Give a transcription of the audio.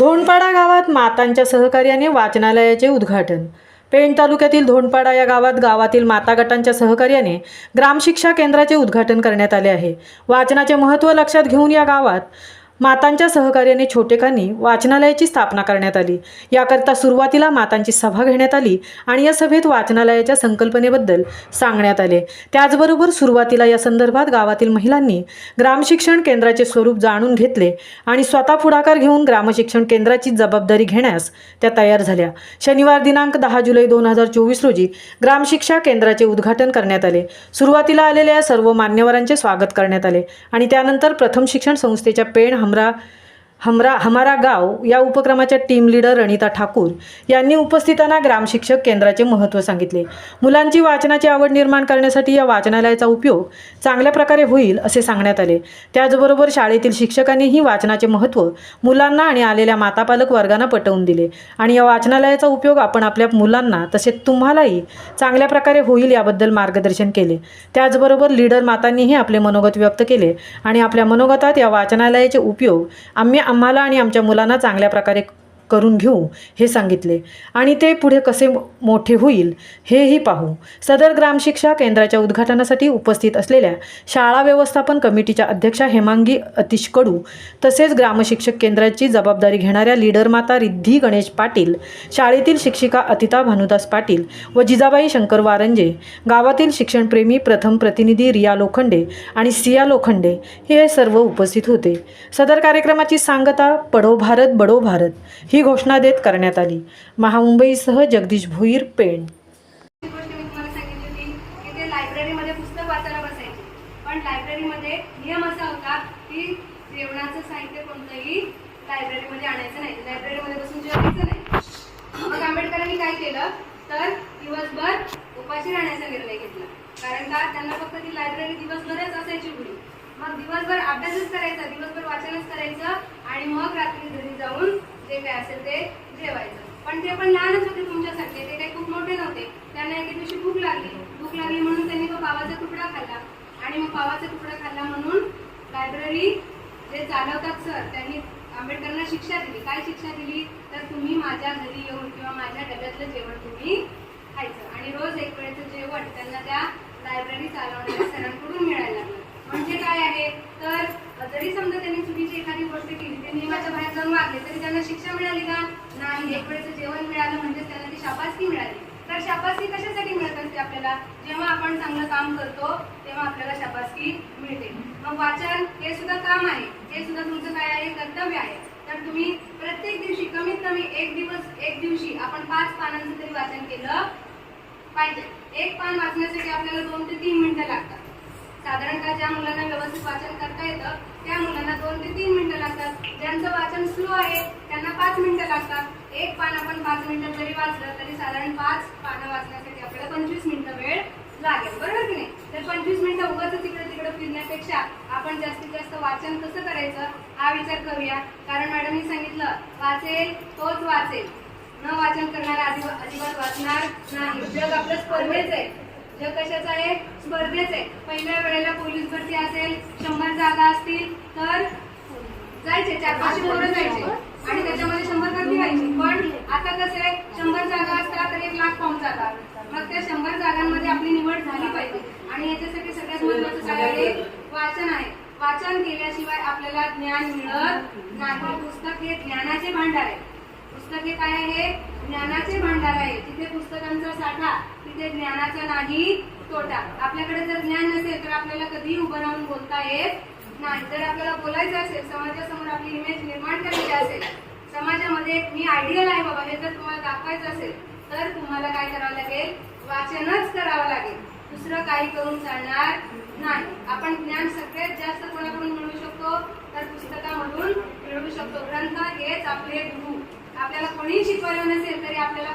धोंडपाडा गावात मातांच्या सहकार्याने वाचनालयाचे उद्घाटन। पेण तालुक्यातील धोंडपाडा या गावातील माता गटांच्या सहकार्याने ग्रामशिक्षा केंद्राचे उद्घाटन करण्यात आले आहे। वाचनाचे महत्त्व लक्षात घेऊन या गावात मातांच्या सहकार्याने छोटेखानी वाचनालयाची स्थापना करण्यात आली। याकरता सुरुवातीला मातांची सभा घेण्यात आली आणि या सभेत वाचनालयाच्या संकल्पनेबद्दल सांगण्यात आले। त्याचबरोबर सुरुवातीला या संदर्भात गावातील महिलांनी ग्रामशिक्षण केंद्राचे स्वरूप जाणून घेतले आणि स्वतः पुढाकार घेऊन ग्रामशिक्षण केंद्राची जबाबदारी घेण्यास त्या तयार झाल्या। शनिवार दिनांक 10 जुलै 2024 रोजी ग्रामशिक्षा केंद्राचे उद्घाटन करण्यात आले। सुरुवातीला आलेल्या सर्व मान्यवरांचे स्वागत करण्यात आले आणि त्यानंतर प्रथम शिक्षण संस्थेच्या पेण हमारा गाव या उपक्रमाच्या टीम लीडर रणिता ठाकूर यांनी उपस्थितांना ग्रामशिक्षक केंद्राचे महत्त्व सांगितले। मुलांची वाचनाची आवड निर्माण करण्यासाठी या वाचनालयाचा उपयोग चांगल्या प्रकारे होईल असे सांगण्यात आले। त्याचबरोबर शाळेतील शिक्षकांनीही वाचनाचे महत्त्व मुलांना आणि आलेल्या माता पालक वर्गांना पटवून दिले आणि या वाचनालयाचा उपयोग आपण आपल्या मुलांना तसेच तुम्हालाही चांगल्या प्रकारे होईल याबद्दल मार्गदर्शन केले। त्याचबरोबर लीडर मातांनीही आपले मनोगत व्यक्त केले आणि आपल्या मनोगतात या वाचनालयाचे उपयोग आम्हाला आणि आमच्या मुलांना चांगल्या प्रकारे करून घेऊ हे सांगितले आणि ते पुढे कसे मोठे होईल हेही पाहू। सदर ग्रामशिक्षा केंद्राच्या उद्घाटनासाठी उपस्थित असलेल्या शाळा व्यवस्थापन कमिटीच्या अध्यक्षा हेमांगी अतिश कडू तसेच ग्रामशिक्षक केंद्राची जबाबदारी घेणाऱ्या लीडर माता रिद्धी गणेश पाटील, शाळेतील शिक्षिका अतिता भानुदास पाटील व जिजाबाई शंकर वारंजे, गावातील शिक्षणप्रेमी प्रथम प्रतिनिधी रिया लोखंडे आणि सिया लोखंडे हे सर्व उपस्थित होते। सदर कार्यक्रमाची सांगता पढो भारत बडो भारत ही घोषणा देत करण्यात आली। महामुंबईसह जगदीश भोईर, पेण। लायब्ररीमध्ये पुस्तक वाचायला बसायचे, पण लायब्ररीमध्ये नियम असा होता की जेवणाचं साहित्य कोणतंही लायब्ररीमध्ये आणायचं नाही, लायब्ररीमध्ये बसून जेवायचं नाही। मग आंबेडकरांनी काय केलं तर दिवसभर उपाशी राहण्याचा निर्णय घेतला, कारण का त्यांना फक्त ती लायब्ररी दिवसभरच असायची पुढे। मग दिवसभर अभ्यासच करायचा, दिवसभर वाचनच करायचं आणि मग रात्री घरी जाऊन जे काय असेल ते जेवायचं। पण ते पण लहानच होते तुमच्यासारखे, ते काही खूप मोठे नव्हते। त्यांना एके दिवशी भूक लागली म्हणून त्यांनी तो पावाचा तुकडा खाल्ला आणि मग पावाचा तुकडा खाल्ला म्हणून लायब्ररी जे चालवतात सर त्यांनी आंबेडकरांना शिक्षा दिली। काय शिक्षा दिली तर तुम्ही माझ्या घरी येऊन किंवा माझ्या डब्यातलं जेवण तुम्ही खायचं आणि रोज एक वेळेचं जेवण त्यांना त्या लायब्ररी चालवणाऱ्या सरांकडून मिळायला लागलं। म्हणजे काय आहे तर जरी समजा त्यांनी चुकीची एखादी गोष्ट केली, ते नियमाच्या बाहेर जाऊन वागले तरी त्यांना शिक्षा मिळाली का नाही, एक वेळेचं जेवण मिळालं म्हणजे त्यांना ती शाबासकी मिळाली। तर शाबासकी कशासाठी मिळत असते आपल्याला, जेव्हा आपण चांगलं काम करतो तेव्हा आपल्याला शाबासकी मिळते। मग वाचन हे सुद्धा काम आहे, हे सुद्धा तुमचं काय आहे, कर्तव्य आहे। तर तुम्ही प्रत्येक दिवशी कमीत कमी एक दिवशी आपण 5 पानांचं तरी वाचन केलं पाहिजे। एक पान वाचण्यासाठी आपल्याला 2 ते 3 मिनिटं लागतात। साधारणतः ज्या मुलांना व्यवस्थित वाचन करता येतं त्या मुलांना 2 ते 3 मिनिटं लागतात। ज्यांचं वाचन स्लो आहे त्यांना 5 मिनिटं लागतात। एक पान आपण 5 मिनिटं जरी वाचलं तरी साधारण 5 पानं वाचण्यासाठी आपल्याला 25 मिनिटं वेळ लागेल, बरोबर की नाही। तर 25 मिनिटं उगाच इकडे तिकडे फिरण्यापेक्षा आपण जास्तीत जास्त वाचन कसं करायचं हा विचार करूया। कारण मॅडमनी सांगितलं वाचेल तोच वाचेल, न वाचन करणारा अजिबात वाचणार नाही। जग आपलं स्पर्धेच आहे, जग कशाचं आहे, स्पर्धेच आहे। पहिल्या वेळेला पोलीस भरती असेल, 100 जागा असतील तर जायचे 4-5 पोरं जायचे आणि त्याच्यामध्ये 100 भरती व्हायची। पण आता कसं आहे 100 जागा असतात तर 1 लाख फॉर्म जातात। मग त्या 100 जागांमध्ये आपली निवड झाली पाहिजे आणि याच्यासाठी सगळ्यात महत्त्वाचं काय आहे, वाचन आहे। वाचन केल्याशिवाय आपल्याला ज्ञान मिळत नाही। पुस्तक हे ज्ञानाचे भांडार आहे, पुस्तक हे काय आहे, ज्ञानाचे भांडार आहे। जिथे पुस्तकांचा साठा तिथे ज्ञानाचा नाही तोटा। आपल्याकडे जर ज्ञान नसेल तर आपल्याला कधीही उभं राहून बोलता येत नाही। जर आपल्याला बोलायचं असेल, समाजासमोर आपली इमेज निर्माण करायची असेल, समाजामध्ये मी आयडियल आहे बाबा हे जर तुम्हाला दाखवायचं असेल तर तुम्हाला काय करावं लागेल, वाचनच करावं लागेल, दुसरं काही करून चालणार नाही। आपण ज्ञान सगळ्यात जास्त कोणाकडून मिळवू शकतो तर पुस्तकामधून मिळवू शकतो। ग्रंथ हेच आपले गुरु। आपल्याला कोणी शिकवलं नसेल तरी आपल्याला